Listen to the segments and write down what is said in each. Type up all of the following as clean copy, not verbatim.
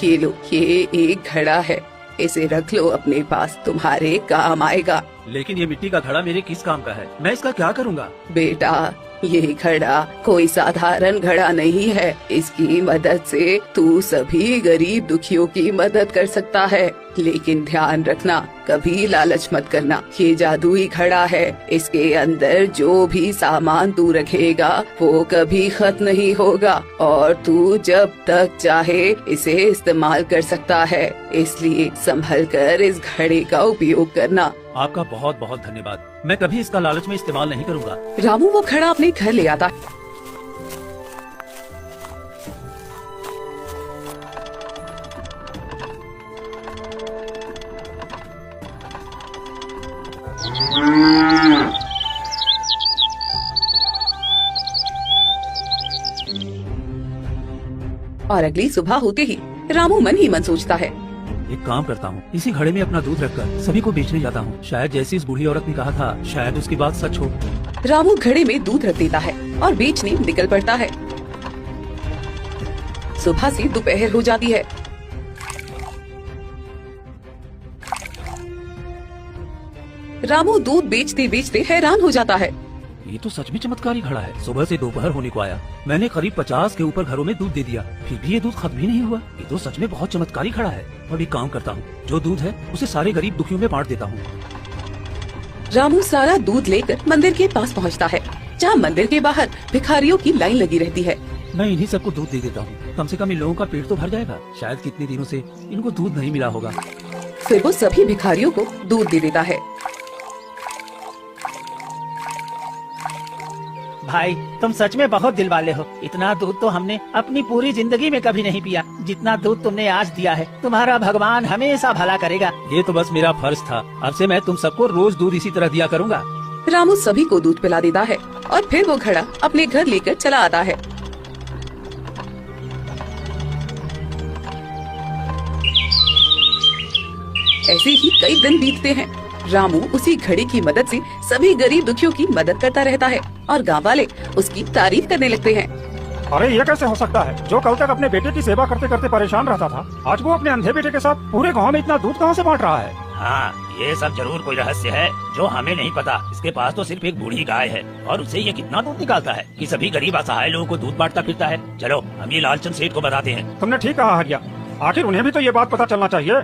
ये लो, ये एक घड़ा है, इसे रख लो अपने पास, तुम्हारे काम आएगा। लेकिन ये मिट्टी का घड़ा मेरे किस काम का है? मैं इसका क्या करूँगा? बेटा, ये घड़ा कोई साधारण घड़ा नहीं है। इसकी मदद से तू सभी गरीब दुखियों की मदद कर सकता है। लेकिन ध्यान रखना, कभी लालच मत करना। ये जादुई घड़ा है, इसके अंदर जो भी सामान तू रखेगा वो कभी खत्म नहीं होगा और तू जब तक चाहे इसे इस्तेमाल कर सकता है। इसलिए संभल कर इस घड़े का उपयोग करना। आपका बहुत बहुत धन्यवाद। मैं कभी इसका लालच में इस्तेमाल नहीं करूँगा। रामू वो घड़ा अपने घर ले आता है। और अगली सुबह होते ही रामू मन ही मन सोचता है, एक काम करता हूँ, इसी घड़े में अपना दूध रखकर सभी को बेचने जाता हूँ। शायद जैसी इस बूढ़ी औरत ने कहा था, शायद उसकी बात सच हो। रामू घड़े में दूध रख देता है और बेचने निकल पड़ता है। सुबह से दोपहर हो जाती है। रामू दूध बेचते बेचते हैरान हो जाता है। ये तो सच में चमत्कारी घड़ा है। सुबह से दोपहर होने को आया, मैंने करीब 50 के ऊपर घरों में दूध दे दिया, फिर भी ये दूध खत्म ही नहीं हुआ। ये तो सच में बहुत चमत्कारी घड़ा है। अब एक काम करता हूँ, जो दूध है उसे सारे गरीब दुखियों में बांट देता हूँ। रामू सारा दूध लेकर मंदिर के पास पहुँचता है, जहाँ मंदिर के बाहर भिखारियों की लाइन लगी रहती है। मैं इन्हीं सबको दूध दे देता हूँ, कम से कम इन लोगों का पेट तो भर जाएगा। शायद कितने दिनों से इनको दूध नहीं मिला होगा। फिर वो सभी भिखारियों को दूध दे देता है। भाई, तुम सच में बहुत दिल वाले हो। इतना दूध तो हमने अपनी पूरी जिंदगी में कभी नहीं पिया। जितना दूध तुमने आज दिया है, तुम्हारा भगवान हमेशा भला करेगा। ये तो बस मेरा फर्ज था। अब से मैं तुम सबको रोज दूध इसी तरह दिया करूँगा। रामू सभी को दूध पिला देता है और फिर वो घड़ा अपने घर लेकर चला आता है। ऐसे ही कई दिन बीतते हैं। रामू उसी घड़ी की मदद से सभी गरीब दुखियों की मदद करता रहता है और गांव वाले उसकी तारीफ करने लगते हैं। अरे ये कैसे हो सकता है? जो कल तक अपने बेटे की सेवा करते करते परेशान रहता था, आज वो अपने अंधे बेटे के साथ पूरे गांव में इतना दूध कहां से बांट रहा है? हाँ, ये सब जरूर कोई रहस्य है जो हमें नहीं पता। इसके पास तो सिर्फ एक बूढ़ी गाय है और उससे ये कितना दूध निकालता है कि सभी गरीब असहाय लोगों को दूध बांटता फिरता है। चलो हम ये लालचंद सेठ को बताते हैं। तुमने ठीक कहा हरिया, आखिर उन्हें भी तो ये बात पता चलना चाहिए।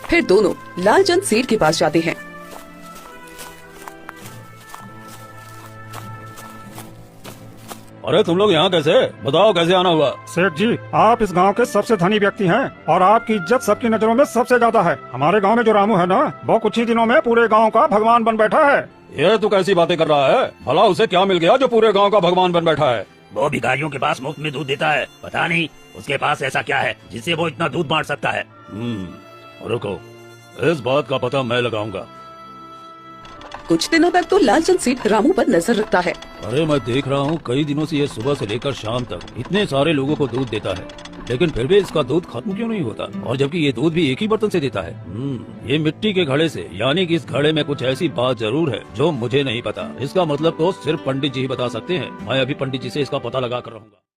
फिर दोनों लालचंद सेठ के पास जाते हैं। अरे तुम लोग यहाँ कैसे? बताओ कैसे आना हुआ? सेठ जी, आप इस गांव के सबसे धनी व्यक्ति हैं और आपकी इज्जत सबकी नजरों में सबसे ज्यादा है। हमारे गांव में जो रामू है ना, वो कुछ ही दिनों में पूरे गांव का भगवान बन बैठा है। ये तू कैसी बातें कर रहा है? भला उसे क्या मिल गया जो पूरे गांव का भगवान बन बैठा है? वो भिखारियों के पास मुफ्त में दूध देता है। पता नहीं उसके पास ऐसा क्या है जिससे वो इतना दूध बांट सकता है। रुको, इस बात का पता मैं लगाऊंगा। कुछ दिनों तक तो लालचंद सेठ रामू पर नजर रखता है। अरे मैं देख रहा हूँ कई दिनों से ये सुबह से लेकर शाम तक इतने सारे लोगों को दूध देता है, लेकिन फिर भी इसका दूध खत्म क्यों नहीं होता? और जबकि ये दूध भी एक ही बर्तन से देता है। ये मिट्टी के घड़े से, यानी कि इस घड़े में कुछ ऐसी बात जरूर है जो मुझे नहीं पता। इसका मतलब तो सिर्फ पंडित जी ही बता सकते हैं। मैं अभी पंडित जी से इसका पता लगा कर रहूंगा।